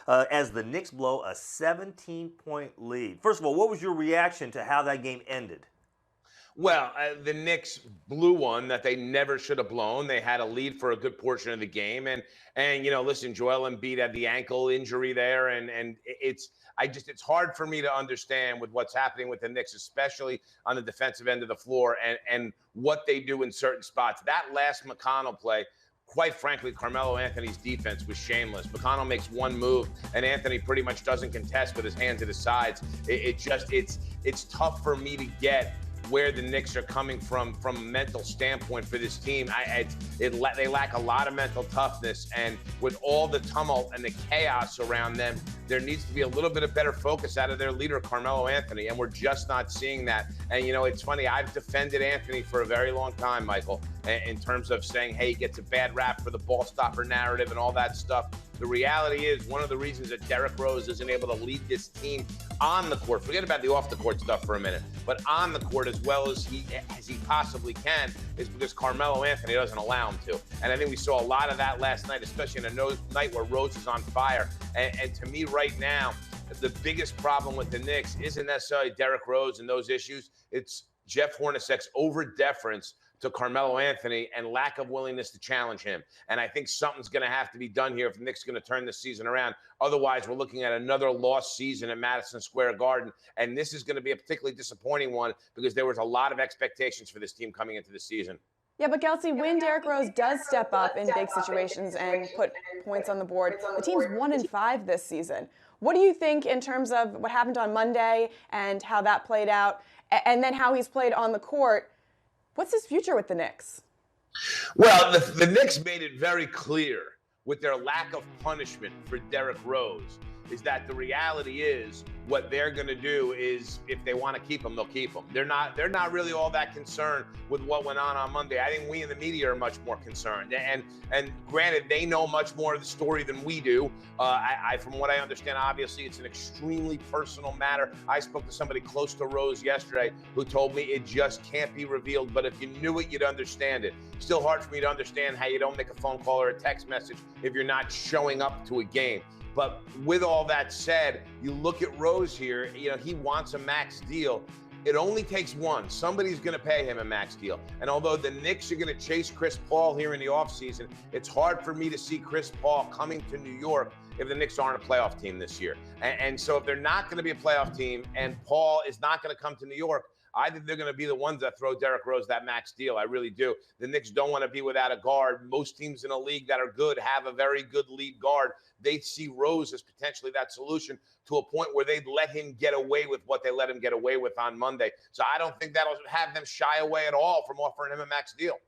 as the Knicks blow a 17-point lead. First of all, what was your reaction to how that game ended? Well, the Knicks blew one that they never should have blown. They had a lead for a good portion of the game, and listen, Joel Embiid had the ankle injury there, and it's hard for me to understand with what's happening with the Knicks, especially on the defensive end of the floor, and what they do in certain spots. That last McConnell play. Quite frankly, Carmelo Anthony's defense was shameless. McConnell makes one move, and Anthony pretty much doesn't contest with his hands at his sides. It's tough for me to get where the Knicks are coming from a mental standpoint for this team. They lack a lot of mental toughness, and with all the tumult and the chaos around them, there needs to be a little bit of better focus out of their leader, Carmelo Anthony, and we're just not seeing that. And, it's funny, I've defended Anthony for a very long time, Michael, in terms of saying, hey, he gets a bad rap for the ball stopper narrative and all that stuff. The reality is one of the reasons that Derrick Rose isn't able to lead this team on the court, forget about the off-the-court stuff for a minute, but on the court as well as he possibly can, is because Carmelo Anthony doesn't allow him to. And I think we saw a lot of that last night, especially in a night where Rose is on fire. And to me right now, the biggest problem with the Knicks isn't necessarily Derrick Rose and those issues. It's Jeff Hornacek's over-deference to Carmelo Anthony and lack of willingness to challenge him. And I think something's going to have to be done here if the Knicks are going to turn this season around. Otherwise, we're looking at another lost season at Madison Square Garden. And this is going to be a particularly disappointing one because there was a lot of expectations for this team coming into the season. Yeah, but Geltzeiler, when Derrick Rose does step up in big situations and put points on the board, the team's 1-5 this season. What do you think in terms of what happened on Monday and how that played out, and then how he's played on the court? What's his future with the Knicks? Well, the Knicks made it very clear with their lack of punishment for Derrick Rose is that the reality is what they're going to do is if they want to keep him, they'll keep him. They're not really all that concerned with what went on Monday. I think we in the media are much more concerned. And granted, they know much more of the story than we do. From what I understand, obviously, it's an extremely personal matter. I spoke to somebody close to Rose yesterday who told me it just can't be revealed. But if you knew it, you'd understand it. Still hard for me to understand how you don't make a phone call or a text message if you're not showing up to a game. But with all that said, you look at Rose here, he wants a max deal. It only takes one. Somebody's going to pay him a max deal. And although the Knicks are going to chase Chris Paul here in the offseason, it's hard for me to see Chris Paul coming to New York if the Knicks aren't a playoff team this year. And so if they're not going to be a playoff team and Paul is not going to come to New York, I think they're going to be the ones that throw Derrick Rose that max deal. I really do. The Knicks don't want to be without a guard. Most teams in a league that are good have a very good lead guard. They see Rose as potentially that solution to a point where they'd let him get away with what they let him get away with on Monday. So I don't think that'll have them shy away at all from offering him a max deal.